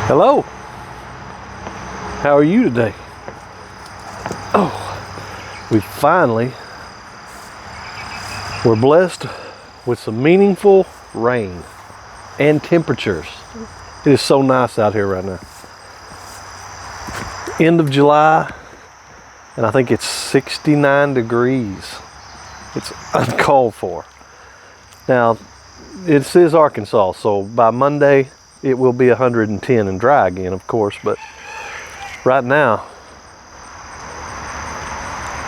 Hello. How are you today? Oh, we're blessed with some meaningful rain and temperatures. It is so nice out here right now. End of July, and I think it's 69 degrees. It's uncalled for. Now, this is Arkansas, so by Monday, it will be 110 and dry again, of course, but right now,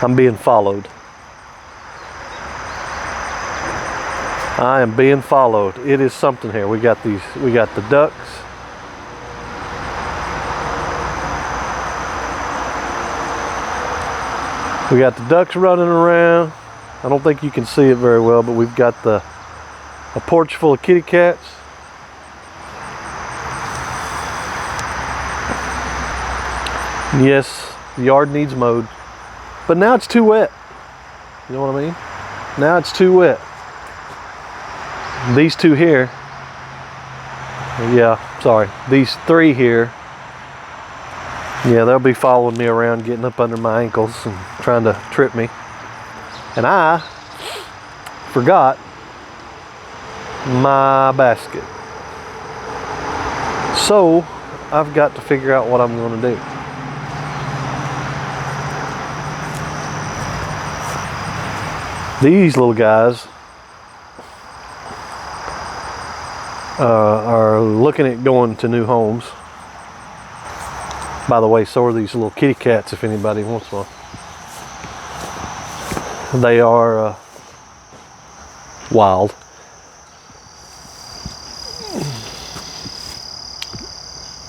I'm being followed. I am being followed. It is something here. We got the ducks. We got the ducks running around. I don't think you can see it very well, but we've got a porch full of kitty cats. Yes, the yard needs mowed, but now it's too wet. You know what I mean? Now it's too wet. These two here, these three here, yeah, they'll be following me around, getting up under my ankles and trying to trip me. And I forgot my basket. So I've got to figure out what I'm going to do. These little guys are looking at going to new homes. By the way, so are these little kitty cats, if anybody wants one. They are wild.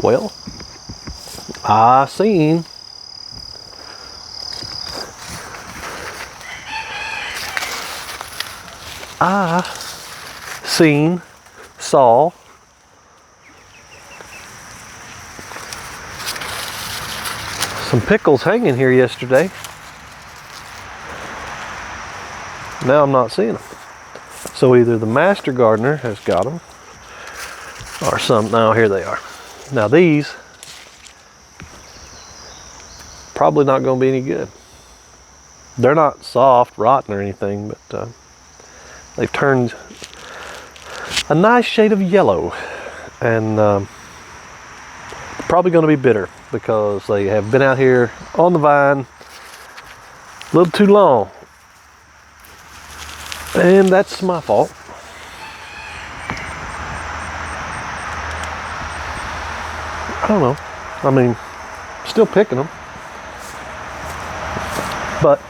Well, I seen saw some pickles hanging here yesterday. Now I'm not seeing them. So either the master gardener has got them or some. Now here they are. Now these probably not going to be any good. They're not soft, rotten or anything, but they've turned a nice shade of yellow, and probably going to be bitter because they have been out here on the vine a little too long, and that's my fault. I don't know. I mean, still picking them, but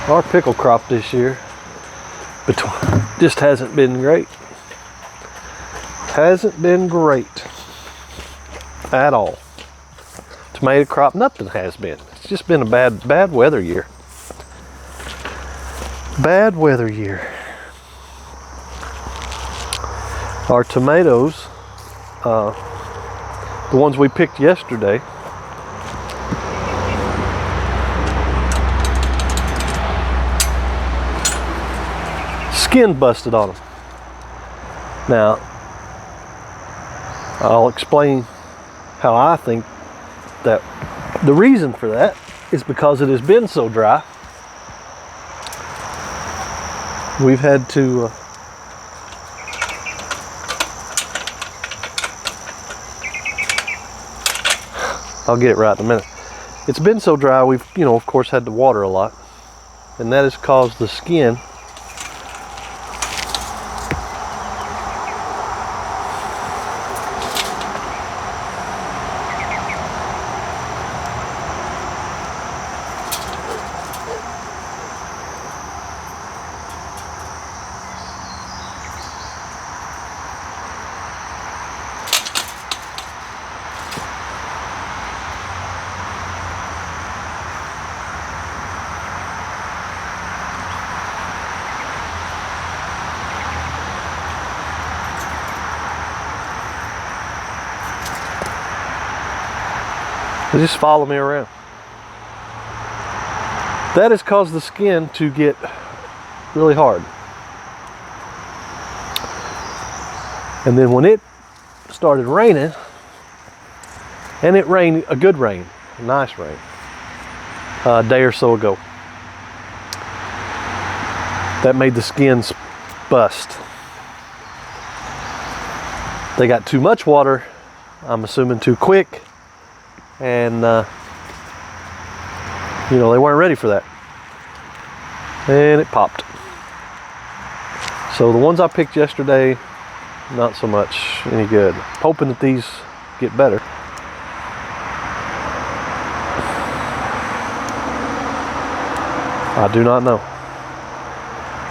our pickle crop this year just hasn't been great. Hasn't been great at all. Tomato crop, nothing has been. It's just been a bad weather year. Bad weather year. Our tomatoes, the ones we picked yesterday, skin busted on them. Now, I'll explain how I think that the reason for that is because it has been so dry. We've had to I'll get it right in a minute. It's been so dry, we've, of course, had to water a lot, and that has caused the skin They just follow me around. That has caused the skin to get really hard. And then when it started raining, and it rained a good rain, a nice rain, a day or so ago. That made the skins bust. They got too much water, I'm assuming too quick, and you know, they weren't ready for that, and it popped. So the ones I picked yesterday, not so much any good. Hoping that these get better. I do not know.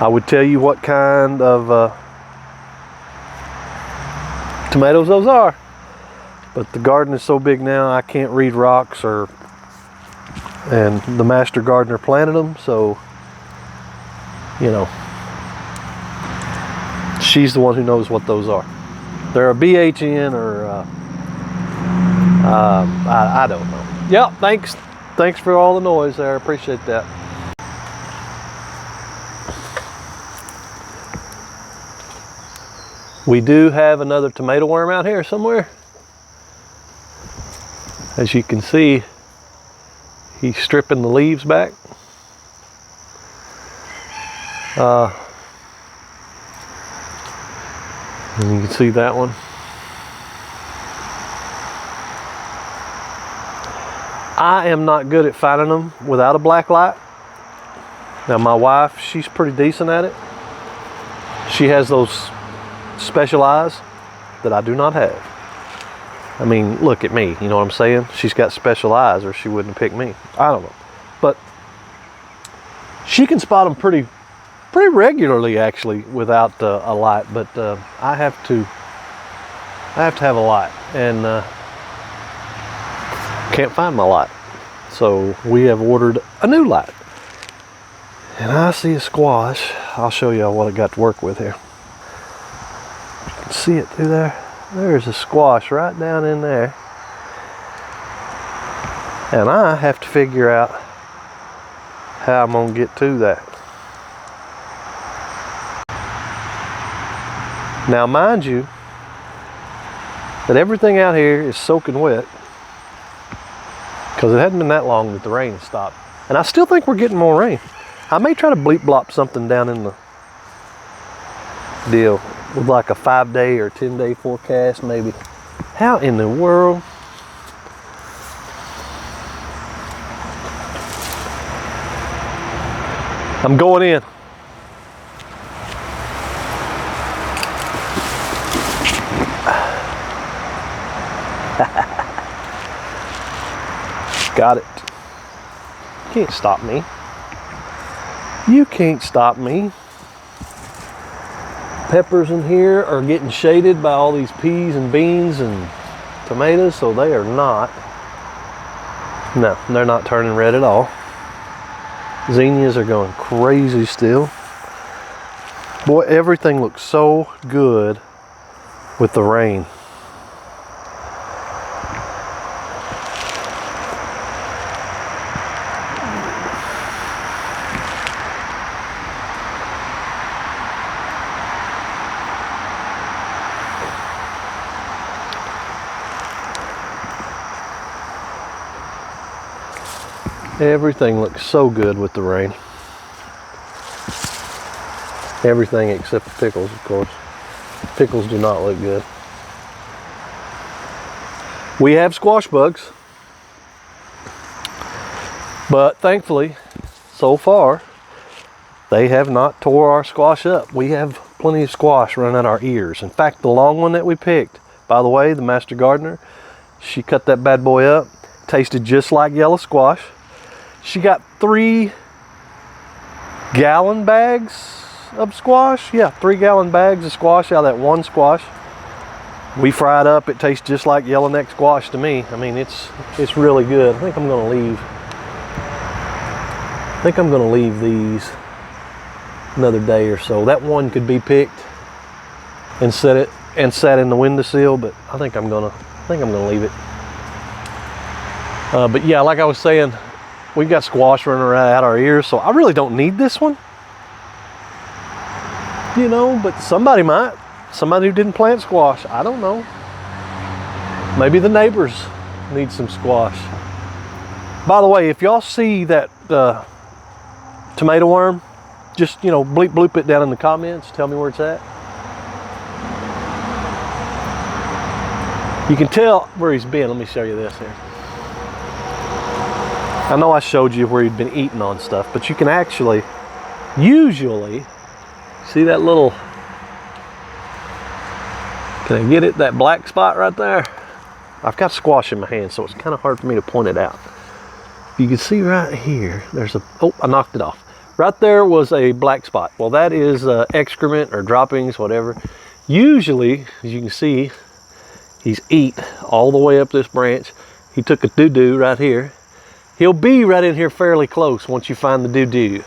I would tell you what kind of tomatoes those are, but the garden is so big now I can't read rocks, and the master gardener planted them, so you know, she's the one who knows what those are. They're a BHN or I don't know. Yep, thanks for all the noise there. I appreciate that. We do have another tomato worm out here somewhere. As you can see, he's stripping the leaves back. And you can see that one. I am not good at finding them without a black light. Now my wife, she's pretty decent at it. She has those special eyes that I do not have. I mean, look at me, you know what I'm saying? She's got special eyes or she wouldn't have picked me. I don't know. But she can spot them pretty regularly actually without a light, but I have to have a light, and can't find my light. So we have ordered a new light. And I see a squash. I'll show you what I got to work with here. You can see it through there. There's a squash right down in there. And I have to figure out how I'm gonna get to that. Now mind you, that everything out here is soaking wet because it hadn't been that long that the rain stopped. And I still think we're getting more rain. I may try to bleep blop something down in the deal with like a 5-day or 10-day forecast maybe. How in the world? I'm going in. Got it. Can't stop me. You can't stop me. Peppers in here are getting shaded by all these peas and beans and tomatoes, so they are not. No, they're not turning red at all. Zinnias are going crazy still. Boy, everything looks so good with the rain. Everything looks so good with the rain. Everything except the pickles, of course. Pickles do not look good. We have squash bugs, but thankfully, so far, they have not tore our squash up. We have plenty of squash running out our ears. In fact, the long one that we picked, by the way, the master gardener, she cut that bad boy up. Tasted just like yellow squash. She got 3 gallon bags of squash. Yeah, 3 gallon bags of squash out of that one squash. We fried up. It tastes just like yellow neck squash to me. I mean, it's really good. I think I'm gonna leave these another day or so. That one could be picked and sat in the windowsill, but I think I'm gonna leave it. But yeah, like I was saying, we've got squash running right out our ears, so I really don't need this one. You know, but somebody might. Somebody who didn't plant squash, I don't know. Maybe the neighbors need some squash. By the way, if y'all see that tomato worm, just, you know, bleep bloop it down in the comments. Tell me where it's at. You can tell where he's been. Let me show you this here. I know I showed you where he'd been eating on stuff, but you can actually, usually, see that little, can I get it, that black spot right there? I've got squash in my hand, so it's kind of hard for me to point it out. You can see right here, there's a, oh, I knocked it off. Right there was a black spot. Well, that is excrement or droppings, whatever. Usually, as you can see, he's eat all the way up this branch. He took a doo-doo right here. He'll be right in here fairly close once you find the doo-doo.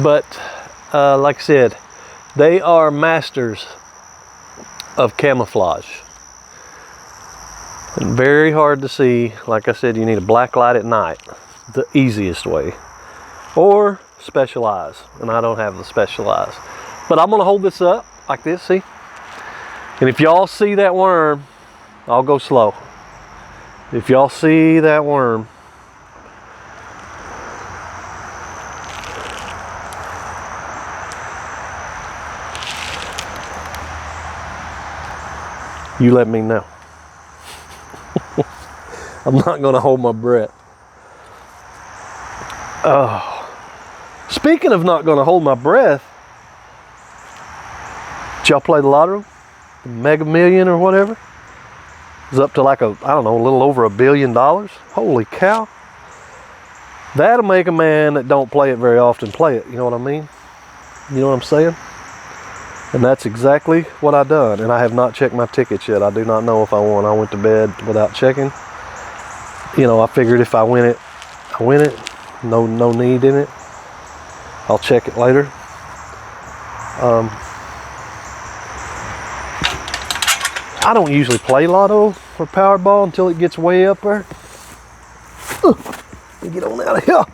But like I said, they are masters of camouflage. And very hard to see. Like I said, you need a black light at night, the easiest way. Or special eyes, and I don't have the special eyes. But I'm gonna hold this up like this, see? And if y'all see that worm, I'll go slow. If y'all see that worm, you let me know. I'm not gonna hold my breath. Oh, speaking of not gonna hold my breath, did y'all play the lottery? The Mega Million or whatever? It's up to like a, I don't know, a little over $1 billion. Holy cow. That'll make a man that don't play it very often play it. You know what I mean? You know what I'm saying? And that's exactly what I done. And I have not checked my tickets yet. I do not know if I won. I went to bed without checking. You know, I figured if I win it, I win it. No need in it. I'll check it later. I don't usually play lotto or Powerball until it gets way up there. Let me get on out of here.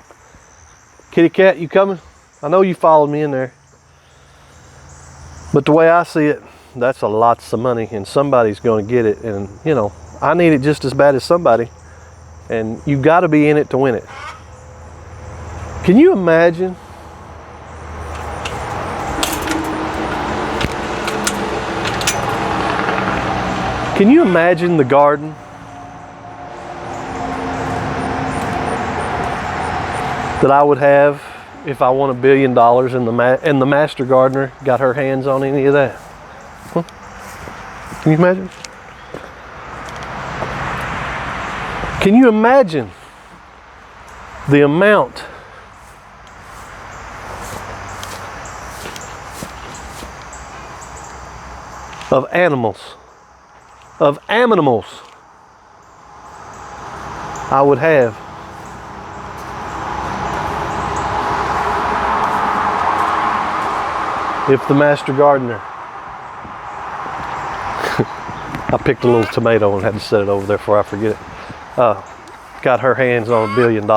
Kitty cat, you coming? I know you followed me in there. But the way I see it, that's a lots of money, and somebody's going to get it. And, you know, I need it just as bad as somebody. And you've got to be in it to win it. Can you imagine? Can you imagine the garden? That I would have if I won $1 billion and the master gardener got her hands on any of that? Huh? Can you imagine? Can you imagine the amount of animals I would have if the master gardener I picked a little tomato and had to set it over there before I forget it. Got her hands on $1 billion.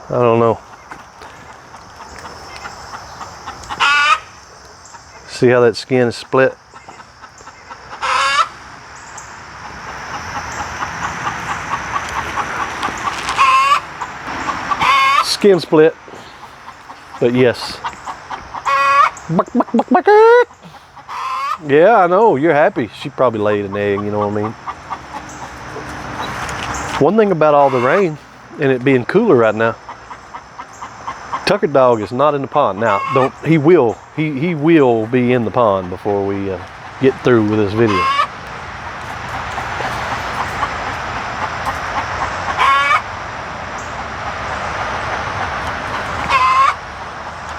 I don't know. See how that skin is split? Skin split, but yes. Yeah, I know, you're happy. She probably laid an egg, you know what I mean? One thing about all the rain and it being cooler right now, Tucker Dog is not in the pond. Now, he will be in the pond before we get through with this video.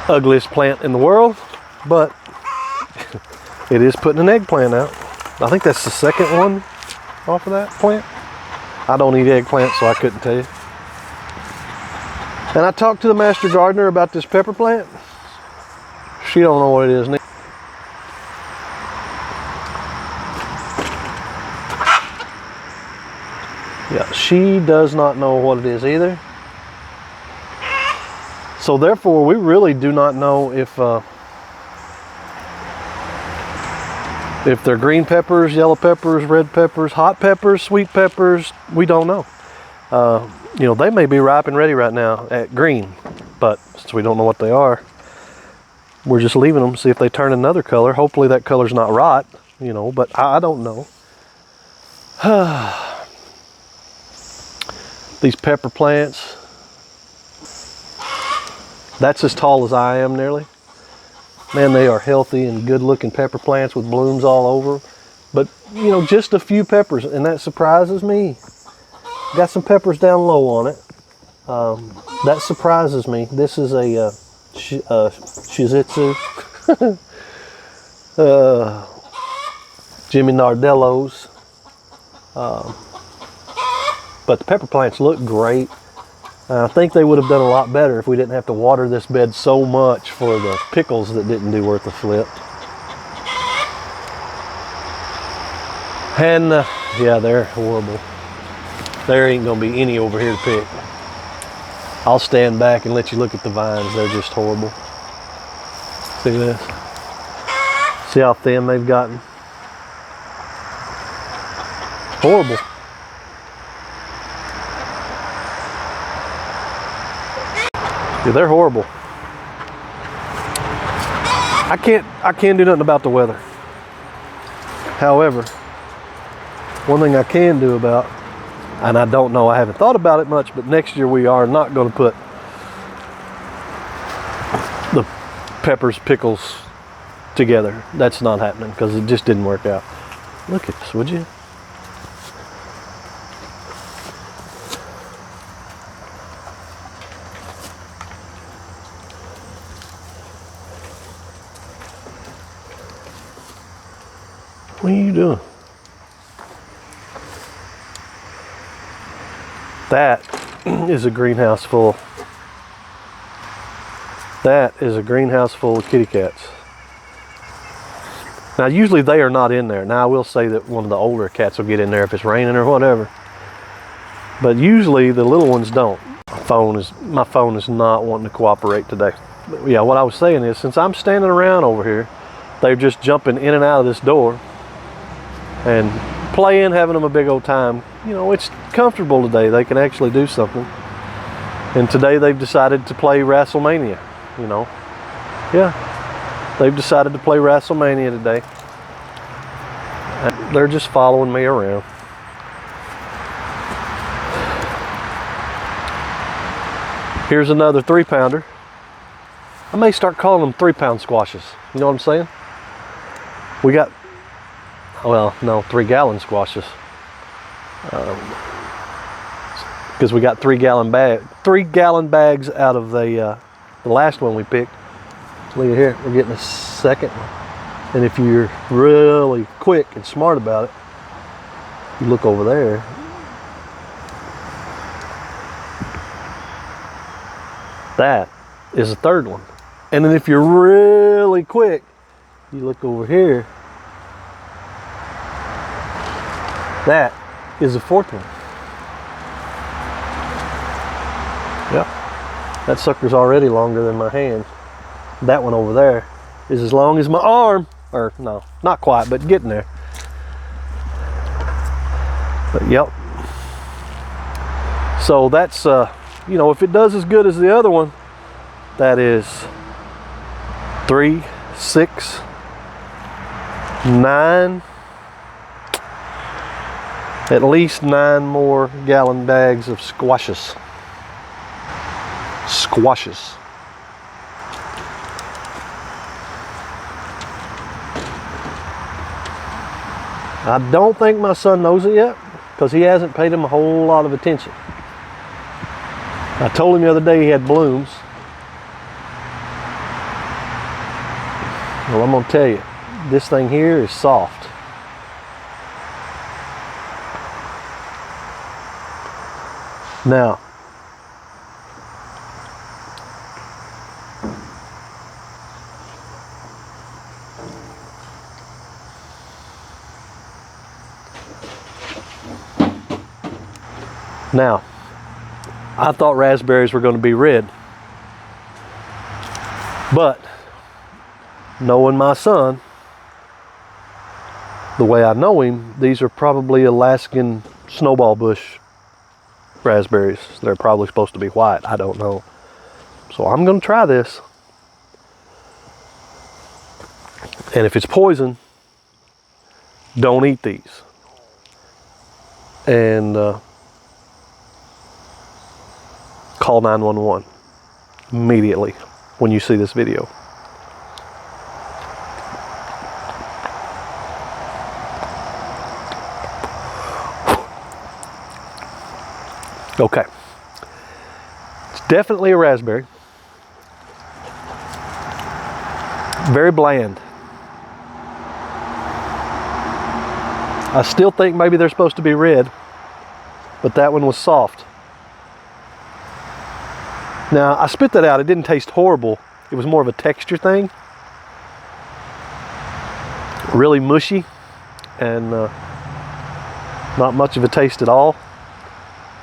Ugliest plant in the world, but it is putting an eggplant out. I think that's the second one off of that plant. I don't eat eggplants, so I couldn't tell you. And I talked to the master gardener about this pepper plant. She don't know what it is. Yeah, she does not know what it is either. So therefore, we really do not know if If they're green peppers, yellow peppers, red peppers, hot peppers, sweet peppers, we don't know. You know, they may be ripe and ready right now at green, but since we don't know what they are, we're just leaving them, see if they turn another color. Hopefully that color's not rot, you know, but I don't know. These pepper plants, that's as tall as I am nearly. Man, they are healthy and good looking pepper plants with blooms all over. But, you know, just a few peppers, and that surprises me. Got some peppers down low on it. That surprises me. This is a Shizitsu. Jimmy Nardello's. But the pepper plants look great. I think they would have done a lot better if we didn't have to water this bed so much for the pickles that didn't do worth a flip. And yeah, they're horrible. There ain't gonna be any over here to pick. I'll stand back and let you look at the vines. They're just horrible. See this? See how thin they've gotten? Horrible. Yeah, they're horrible. I can't do nothing about the weather. However, one thing I can do about, and I don't know, I haven't thought about it much, but next year we are not going to put the peppers, pickles together. That's not happening because it just didn't work out. Look at this, would you? What are you doing? That is a greenhouse full. That is a greenhouse full of kitty cats. Now usually they are not in there. Now I will say that one of the older cats will get in there if it's raining or whatever. But usually the little ones don't. My phone is not wanting to cooperate today. But yeah, what I was saying is, since I'm standing around over here, they're just jumping in and out of this door and playing, having them a big old time. You know, it's comfortable today. They can actually do something. And today they've decided to play WrestleMania, you know. Yeah, they've decided to play WrestleMania today. And they're just following me around. Here's another 3-pounder. I may start calling them 3-pound squashes. You know what I'm saying? We got, well, no, 3-gallon squashes. Because we got 3-gallon bags out of the last one we picked. Look at here, we're getting a second one. And if you're really quick and smart about it, you look over there. That is a third one. And then if you're really quick, you look over here. That is the fourth one. Yep. That sucker's already longer than my hand. That one over there is as long as my arm. Or no, not quite, but getting there. But yep. So that's, you know, if it does as good as the other one, that is 3, 6, 9, at least 9 more gallon bags of squashes. Squashes. I don't think my son knows it yet because he hasn't paid him a whole lot of attention. I told him the other day he had blooms. Well, I'm going to tell you, this thing here is soft. Now, I thought raspberries were going to be red, but knowing my son, the way I know him, these are probably Alaskan snowball bush raspberries. They're probably supposed to be white. I don't know. So I'm going to try this. And if it's poison, don't eat these. And call 911 immediately when you see this video. Okay. It's definitely a raspberry. Very bland. I still think maybe they're supposed to be red, but that one was soft. Now, I spit that out. It didn't taste horrible. It was more of a texture thing. Really mushy and not much of a taste at all.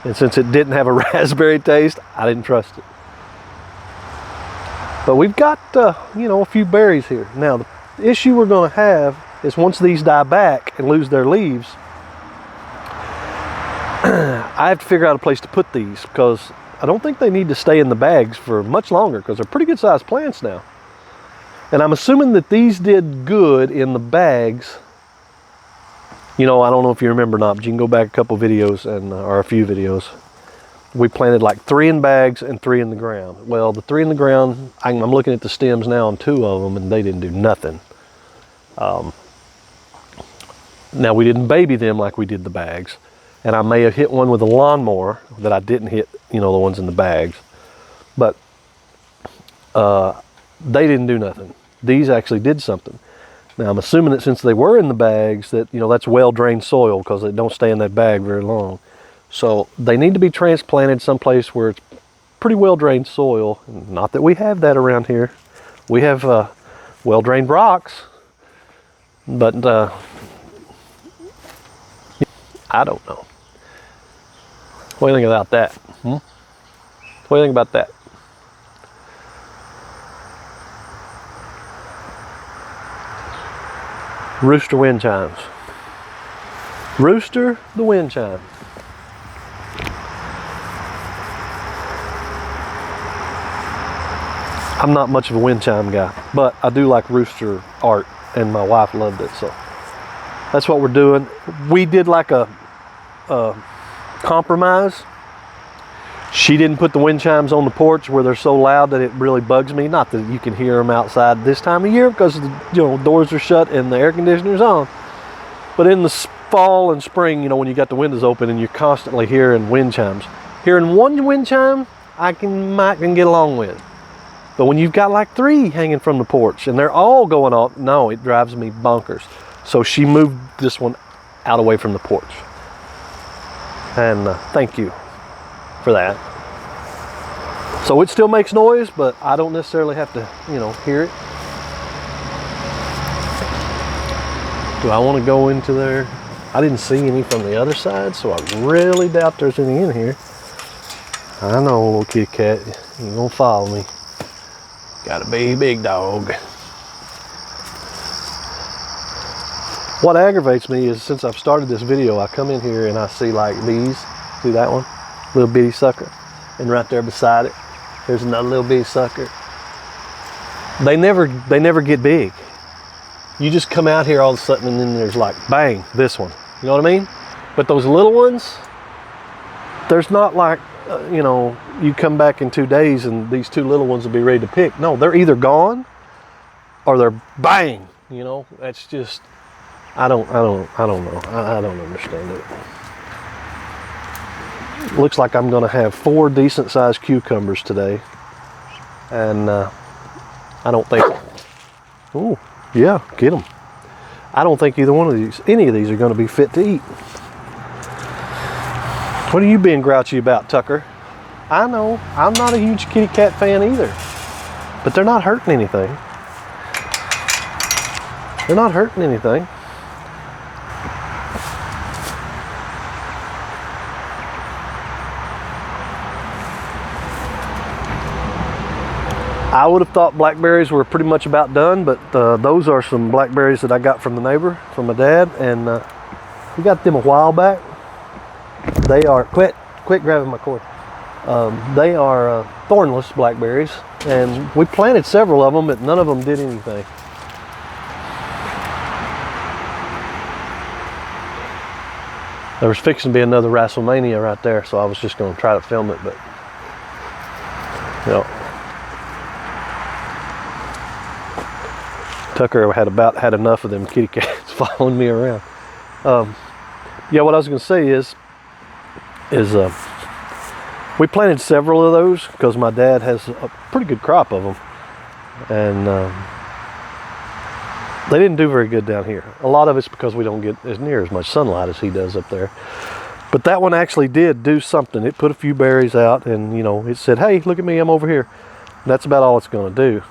And since it didn't have a raspberry taste, I didn't trust it. But we've got, you know, a few berries here. Now, the issue we're going to have is once these die back and lose their leaves, I have to figure out a place to put these because I don't think they need to stay in the bags for much longer because they're pretty good sized plants now. And I'm assuming that these did good in the bags. You know, I don't know if you remember or not, but you can go back a couple videos and or a few videos. We planted like 3 in bags and 3 in the ground. Well, the 3 in the ground, I'm looking at the stems now on 2 of them and they didn't do nothing. Now we didn't baby them like we did the bags. And I may have hit one with a lawnmower that I didn't hit, you know, the ones in the bags. But they didn't do nothing. These actually did something. Now I'm assuming that since they were in the bags that, you know, that's well-drained soil because they don't stay in that bag very long. So they need to be transplanted someplace where it's pretty well-drained soil. Not that we have that around here. We have well-drained rocks, but I don't know. What do you think about that? What do you think about that? Rooster wind chimes. Rooster the wind chime. I'm not much of a wind chime guy, but I do like rooster art, and my wife loved it, so that's what we're doing. We did like a compromise. She didn't put the wind chimes on the porch where they're so loud that it really bugs me. Not that you can hear them outside this time of year because the, you know, doors are shut and the air conditioner's on. But in the fall and spring, you know, when you got the windows open and you're constantly hearing wind chimes. Hearing one wind chime, I can get along with. But when you've got like 3 hanging from the porch and they're all going off, no, it drives me bonkers. So she moved this one out away from the porch. And thank you for that. So it still makes noise, but I don't necessarily have to, you know, hear it. Do I want to go into there? I didn't see any from the other side, so I really doubt there's any in here. I know, little kitty cat, you ain't gonna follow me. Gotta be big dog. What aggravates me is since I've started this video, I come in here and I see like these. See that one? Little bitty sucker. And right there beside it, there's another little bitty sucker. They never get big. You just come out here all of a sudden and then there's like, bang, this one. You know what I mean? But those little ones, there's not like, you know, you come back in 2 days and these 2 little ones will be ready to pick. No, they're either gone or they're bang. You know, that's just, I don't know. I don't understand it. Looks like I'm going to have 4 decent sized cucumbers today. And I don't think, oh yeah, get them. I don't think any of these are going to be fit to eat. What are you being grouchy about, Tucker? I know, I'm not a huge kitty cat fan either, but they're not hurting anything. They're not hurting anything. I would have thought blackberries were pretty much about done, but those are some blackberries that I got from the neighbor, from my dad, and we got them a while back. They are, quit grabbing my cord. They are thornless blackberries, and we planted several of them, but none of them did anything. There was fixing to be another WrestleMania right there, so I was just going to try to film it, but you know, Tucker had enough of them kitty cats following me around. Yeah, what I was going to say is we planted several of those because my dad has a pretty good crop of them, and they didn't do very good down here. A lot of it's because we don't get as near as much sunlight as he does up there. But that one actually did do something. It put a few berries out, and you know, it said, "Hey, look at me, I'm over here." And that's about all it's going to do.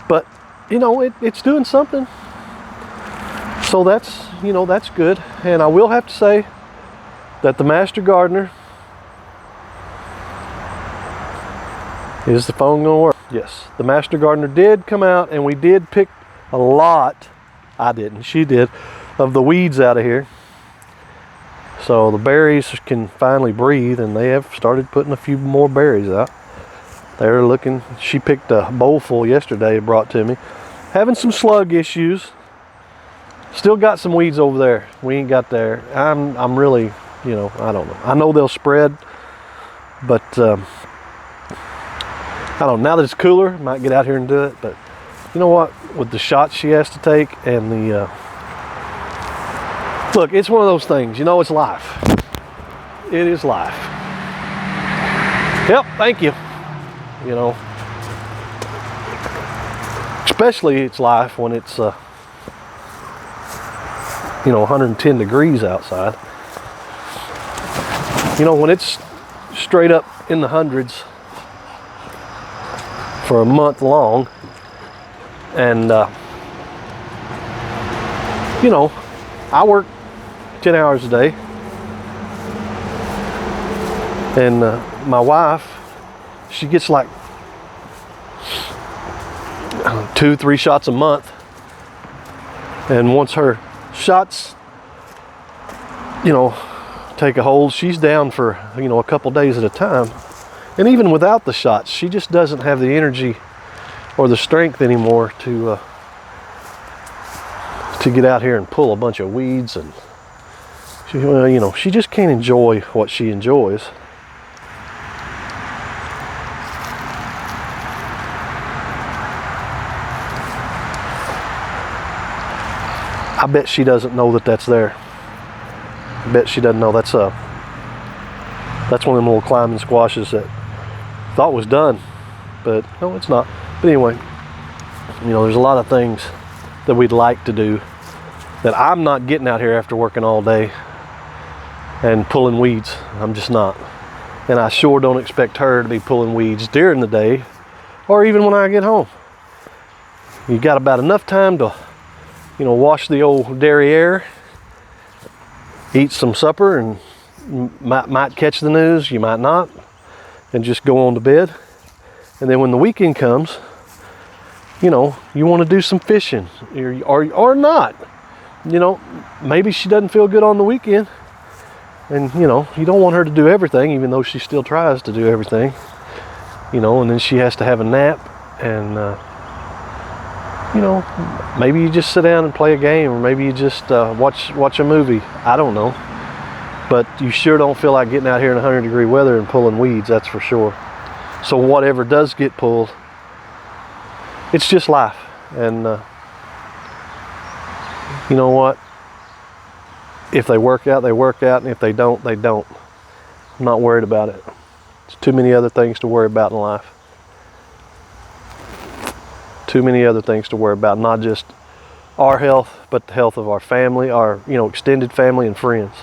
But you know, it's doing something. So that's, you know, that's good. And I will have to say that the master gardener, is the phone going to work? Yes, the master gardener did come out, and we did pick a lot, I didn't, she did, of the weeds out of here. So the berries can finally breathe, and they have started putting a few more berries out. They're looking, she picked a bowl full yesterday, brought to me. Having some slug issues. Still got some weeds over there. We ain't got there. I'm really, you know, I don't know. I know they'll spread, but I don't know. Now that it's cooler, might get out here and do it. But you know what? With the shots she has to take and the look, it's one of those things. You know, it's life. It is life. Yep. Thank you. You know, especially it's life when it's you know, 110 degrees outside. You know, when it's straight up in the hundreds for a month long, and you know, I work 10 hours a day, and my wife, she gets like 2-3 shots a month, and once her shots, you know, take a hold, she's down for, you know, a couple days at a time. And even without the shots, she just doesn't have the energy or the strength anymore to get out here and pull a bunch of weeds, and she, well, you know, she just can't enjoy what she enjoys. I bet she doesn't know that that's there. I bet she doesn't know that's one of them little climbing squashes that thought was done, but no, it's not. But anyway, you know, there's a lot of things that we'd like to do that I'm not getting out here after working all day and pulling weeds. I'm just not. And I sure don't expect her to be pulling weeds during the day or even when I get home. You got about enough time to, you know, wash the old derriere, eat some supper, and might catch the news, you might not, and just go on to bed. And then when the weekend comes, you know, you want to do some fishing or not. You know, maybe she doesn't feel good on the weekend, and you know, you don't want her to do everything, even though she still tries to do everything, you know, and then she has to have a nap, and you know, maybe you just sit down and play a game, or maybe you just watch a movie. I don't know, but you sure don't feel like getting out here in 100-degree weather and pulling weeds, that's for sure. So whatever does get pulled, it's just life. And you know what? If they work out, they work out, and if they don't, they don't. I'm not worried about it. There's too many other things to worry about in life. Too many other things to worry about, not just our health, but the health of our family, our, you know, extended family and friends.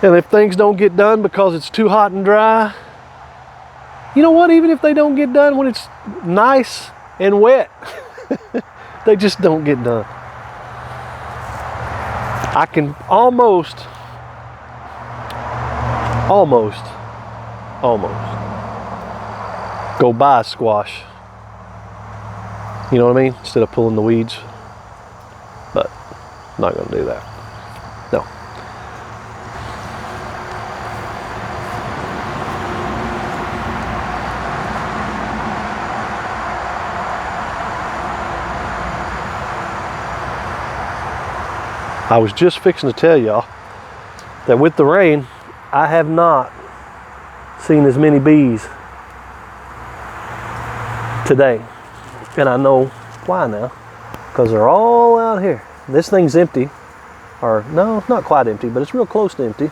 And if things don't get done because it's too hot and dry, you know what? Even if they don't get done when it's nice and wet, they just don't get done. I can almost go buy a squash You know what I mean? Instead of pulling the weeds. But I'm not going to do that. No. I was just fixing to tell y'all that with the rain, I have not seen as many bees today. And I know why now, because they're all out here. This thing's empty, or no, not quite empty, but it's real close to empty.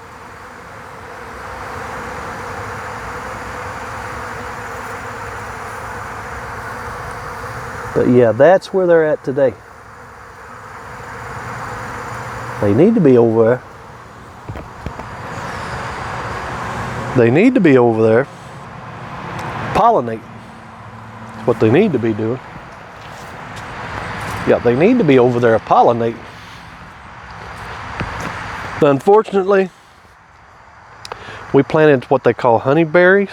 But yeah, that's where they're at today. They need to be over there. They need to be over there pollinating. That's what they need to be doing. Yeah, they need to be over there pollinating. Unfortunately, we planted what they call honeyberries,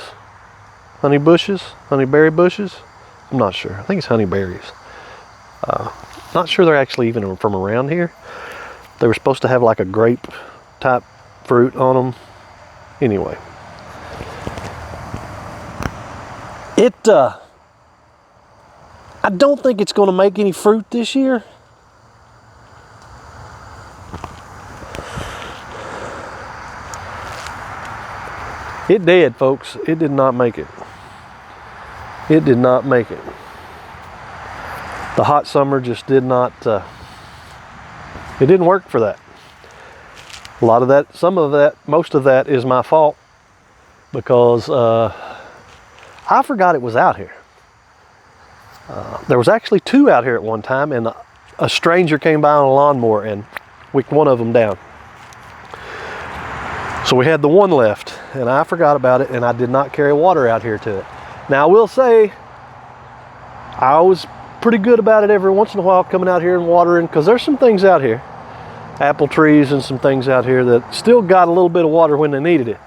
honey bushes, honeyberry bushes. I'm not sure. I think it's honeyberries. Not sure they're actually even from around here. They were supposed to have like a grape type fruit on them. Anyway. I don't think it's going to make any fruit this year. It did, folks. It did not make it. It did not make it. The hot summer just did not, it didn't work for that. A lot of that, some of that, most of that is my fault because I forgot it was out here. There was actually 2 out here at one time, and a stranger came by on a lawnmower and wicked one of them down. So we had the one left, and I forgot about it, and I did not carry water out here to it. Now I will say, I was pretty good about it every once in a while coming out here and watering, because there's some things out here, apple trees and some things out here that still got a little bit of water when they needed it.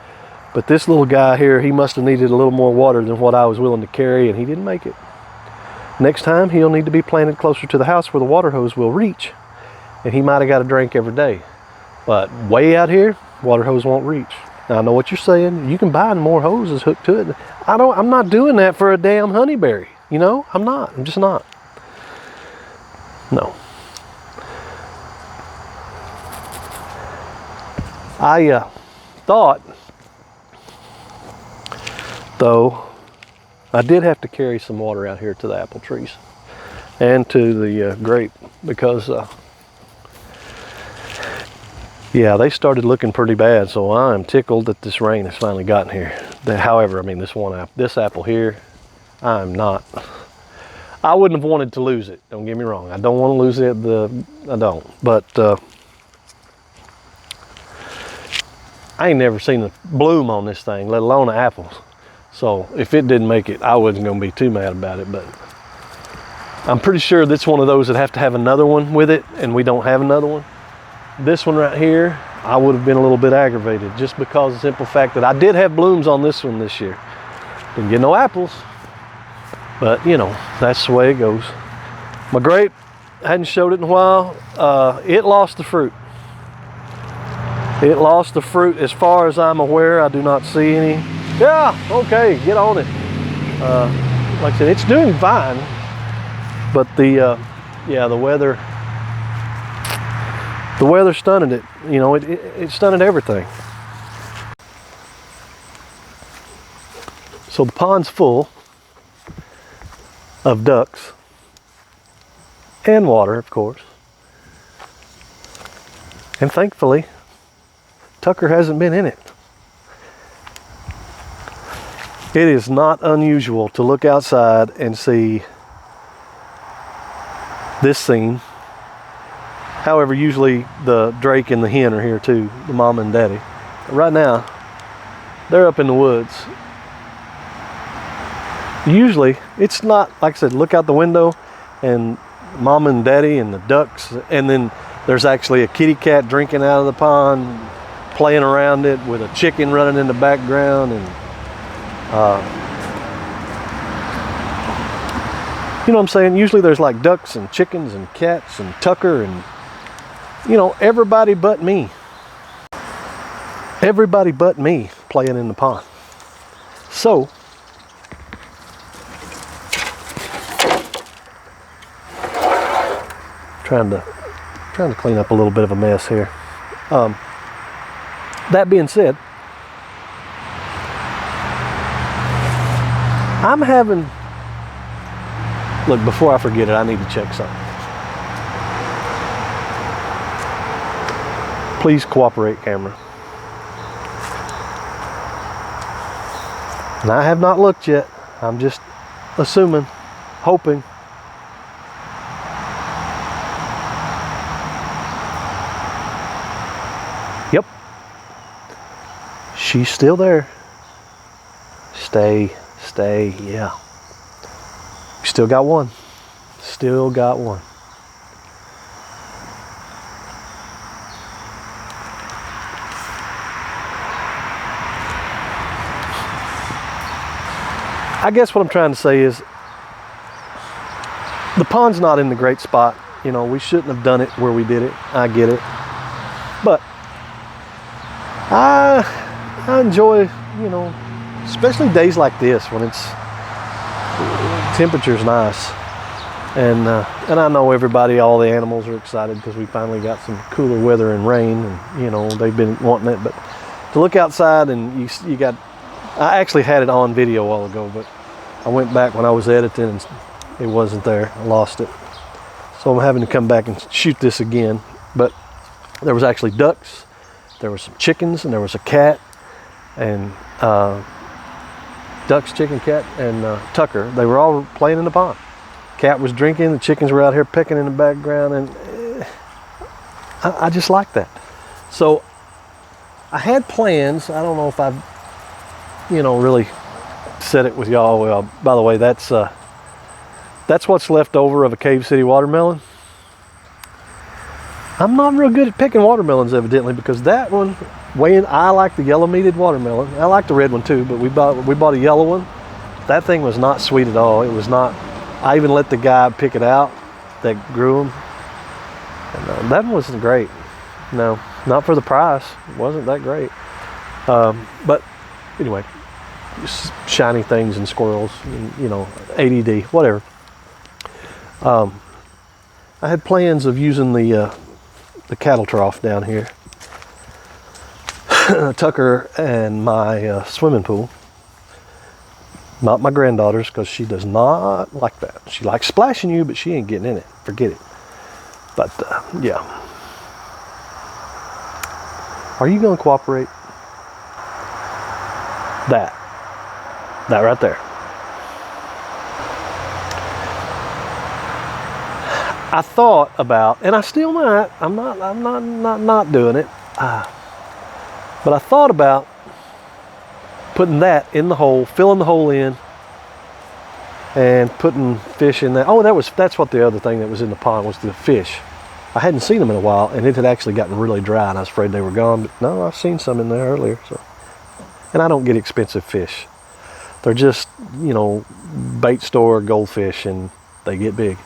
But this little guy here, he must have needed a little more water than what I was willing to carry, and he didn't make it. Next time, he'll need to be planted closer to the house where the water hose will reach. And he might have got a drink every day. But way out here, water hose won't reach. Now, I know what you're saying. You can buy more hoses hooked to it. I'm not doing that for a damn honeyberry. You know, I'm not. I'm just not. No. I thought, though, I did have to carry some water out here to the apple trees and to the grape because, yeah, they started looking pretty bad. So I'm tickled that this rain has finally gotten here. However, I mean, this apple here, I wouldn't have wanted to lose it. Don't get me wrong. I don't want to lose it. I don't. But I ain't never seen a bloom on this thing, let alone apples. So if it didn't make it, I wasn't going to be too mad about it. But I'm pretty sure that's one of those that have to have another one with it, and we don't have another one. This one right here, I would have been a little bit aggravated just because of the simple fact that I did have blooms on this one this year. Didn't get no apples, but you know, that's the way it goes. My grape, I hadn't showed it in a while. It lost the fruit. It lost the fruit as far as I'm aware. I do not see any. Yeah, okay, get on it. Like I said, it's doing fine, but the weather stunted it. You know, it stunted everything. So the pond's full of ducks and water, of course. And thankfully, Tucker hasn't been in it. It is not unusual to look outside and see this scene. However, usually the drake and the hen are here too, the mama and daddy. Right now, they're up in the woods. Usually, it's not, like I said, look out the window and mama and daddy and the ducks, and then there's actually a kitty cat drinking out of the pond, playing around it with a chicken running in the background, and You know what I'm saying? Usually there's like ducks and chickens and cats and Tucker and, you know, everybody but me. Everybody but me playing in the pond. So, trying to clean up a little bit of a mess here. That being said, I'm having, look, before I forget it, I need to check something. Please cooperate, camera. And I have not looked yet. I'm just assuming, hoping. Yep. She's still there. Stay, yeah. Still got one. Still got one. I guess what I'm trying to say is the pond's not in the great spot. You know, we shouldn't have done it where we did it. I get it. But I enjoy, you know, especially days like this when it's temperature's nice. And I know everybody, all the animals are excited because we finally got some cooler weather and rain, and you know, they've been wanting it. But to look outside and you got, I actually had it on video a while ago, but I went back when I was editing and it wasn't there. I lost it. So I'm having to come back and shoot this again. But there was actually ducks, there were some chickens, and there was a cat, and ducks, chicken, cat, and Tucker. They were all playing in the pond. Cat was drinking, the chickens were out here pecking in the background, and I just like that. So I had plans. I don't know if I've, you know, really said it with y'all. Well, by the way, that's what's left over of a Cave City watermelon. I'm not real good at picking watermelons, evidently, because that one, I like the yellow meated watermelon. I like the red one too, but we bought a yellow one. That thing was not sweet at all. It was not. I even let the guy pick it out that grew them. And, that wasn't great. No, not for the price. It wasn't that great. But anyway, shiny things and squirrels, and, you know, ADD, whatever. I had plans of using the cattle trough down here, Tucker, and my swimming pool. Not my granddaughter's, because she does not like that. She likes splashing you, but she ain't getting in it. Forget it. But yeah. Are you going to cooperate? That right there. I thought about, and I still might. I'm not doing it. But I thought about putting that in the hole, filling the hole in, and putting fish in there. Oh, that's what the other thing that was in the pond was, the fish. I hadn't seen them in a while, and it had actually gotten really dry, and I was afraid they were gone. But no, I've seen some in there earlier. So, and I don't get expensive fish. They're just, you know, bait store goldfish, and they get big.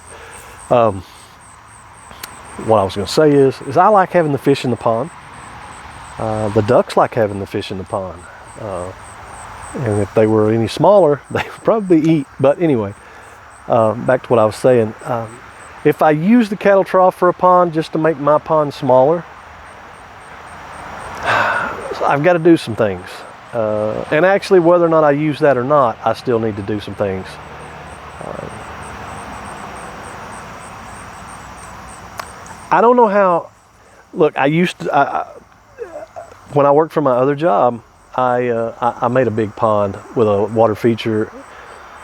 What I was going to say is I like having the fish in the pond. The ducks like having the fish in the pond. And if they were any smaller, they would probably eat. But anyway, back to what I was saying. If I use the cattle trough for a pond just to make my pond smaller, I've got to do some things. And actually, whether or not I use that or not, I still need to do some things. I don't know how. Look, I used to. When I worked for my other job, I made a big pond with a water feature,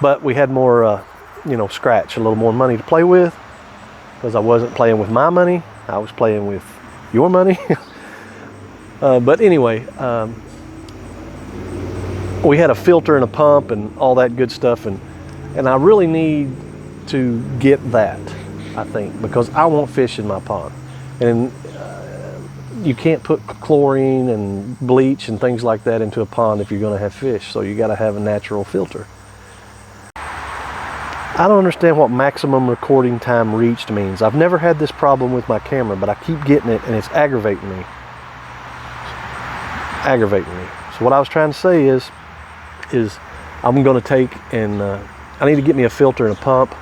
but we had more, you know, scratch, a little more money to play with, because I wasn't playing with my money. I was playing with your money. But anyway, we had a filter and a pump and all that good stuff, and I really need to get that, I think, because I want fish in my pond. And you can't put chlorine and bleach and things like that into a pond if you're going to have fish, so you got to have a natural filter. I don't understand what maximum recording time reached means. I've never had this problem with my camera, but I keep getting it and it's aggravating me. So what I was trying to say is I'm going to take and I need to get me a filter and a pump.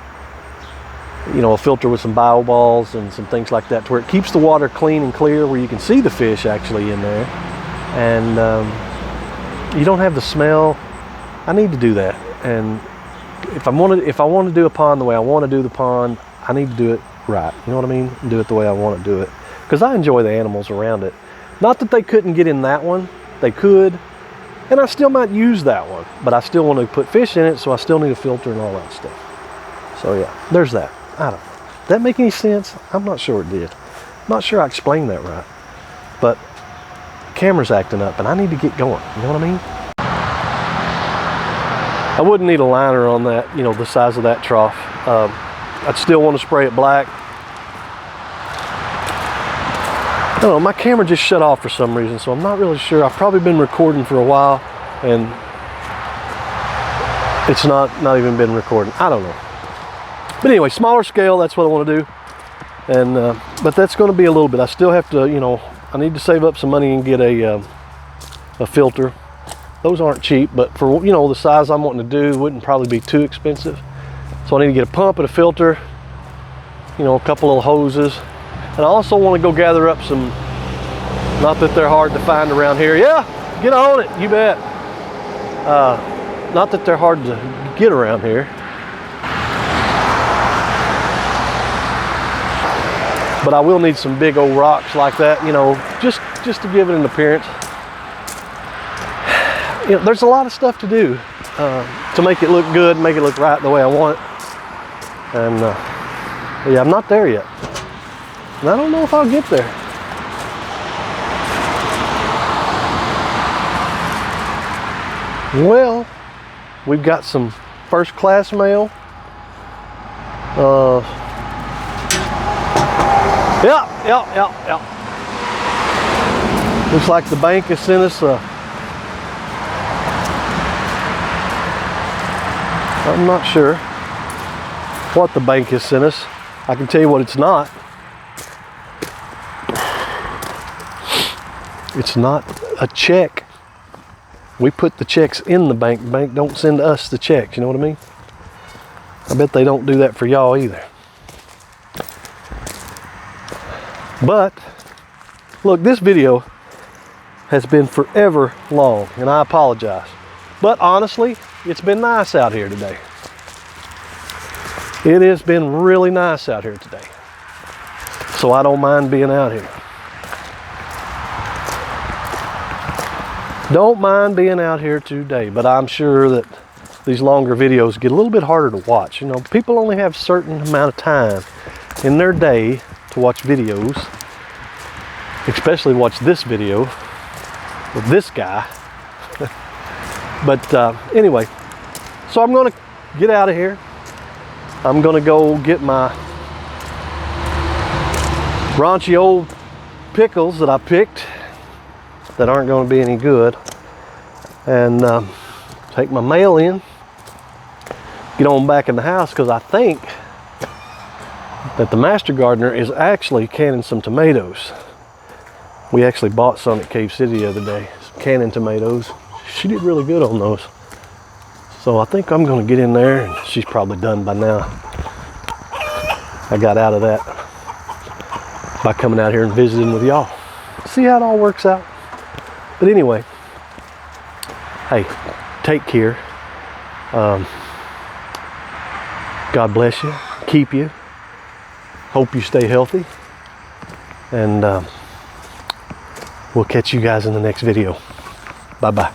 You know, a filter with some bioballs and some things like that, to where it keeps the water clean and clear, where you can see the fish actually in there, and you don't have the smell. I need to do that. And if I want to do a pond the way I want to do the pond, I need to do it right. You know what I mean? Do it the way I want to do it, because I enjoy the animals around it. Not that they couldn't get in that one, they could, and I still might use that one, but I still want to put fish in it, so I still need a filter and all that stuff. So yeah, there's that. I don't know. Did that make any sense? I'm not sure it did. I'm not sure I explained that right. But the camera's acting up and I need to get going. You know what I mean? I wouldn't need a liner on that, you know, the size of that trough. I'd still want to spray it black. I don't know, my camera just shut off for some reason, so I'm not really sure. I've probably been recording for a while and it's not even been recording. I don't know. But anyway, smaller scale, that's what I want to do. And but that's going to be a little bit. I still have to, you know, I need to save up some money and get a filter. Those aren't cheap, but for, you know, the size I'm wanting to do, wouldn't probably be too expensive. So I need to get a pump and a filter, you know, a couple little hoses. And I also want to go gather up some, not that they're hard to find around here. Yeah, get on it, you bet. Not that they're hard to get around here. But I will need some big old rocks like that, you know, just to give it an appearance. You know, there's a lot of stuff to do to make it look good, make it look right the way I want it. And yeah, I'm not there yet. And I don't know if I'll get there. Well, we've got some first class mail. Yeah. Looks like the bank has sent us I'm not sure what the bank has sent us. I can tell you what it's not. It's not a check. We put the checks in the bank. The bank don't send us the checks, you know what I mean? I bet they don't do that for y'all either. But look, this video has been forever long and I apologize. But honestly, it's been nice out here today. It has been really nice out here today. So I don't mind being out here. Don't mind being out here today, but I'm sure that these longer videos get a little bit harder to watch. You know, people only have a certain amount of time in their day to watch videos, especially watch this video with this guy. But anyway, so I'm going to get out of here. I'm going to go get my raunchy old pickles that I picked that aren't going to be any good, and take my mail in, get on back in the house, because I think that the master gardener is actually canning some tomatoes. We actually bought some at Cave City the other day, some canning tomatoes. She did really good on those. So I think I'm going to get in there, and she's probably done by now. I got out of that by coming out here and visiting with y'all. See how it all works out. But anyway, hey, take care. God bless you, keep you. Hope you stay healthy. And we'll catch you guys in the next video. Bye-bye.